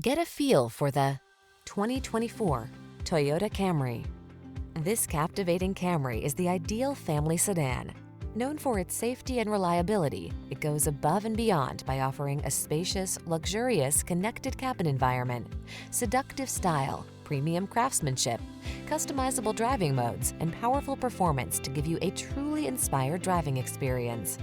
Get a feel for the 2024 Toyota Camry. This captivating Camry is the ideal family sedan. Known for its safety and reliability, it goes above and beyond by offering a spacious, luxurious, connected cabin environment, seductive style, premium craftsmanship, customizable driving modes, and powerful performance to give you a truly inspired driving experience.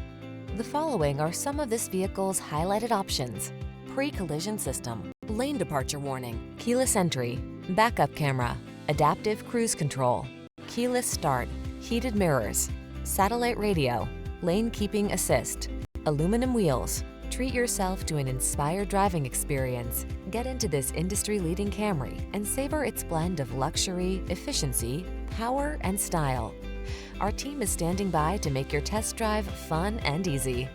The following are some of this vehicle's highlighted options: pre-collision system, lane departure warning, keyless entry, backup camera, adaptive cruise control, keyless start, heated mirrors, satellite radio, lane keeping assist, aluminum wheels. Treat yourself to an inspired driving experience. Get into this industry-leading Camry and savor its blend of luxury, efficiency, power, and style. Our team is standing by to make your test drive fun and easy.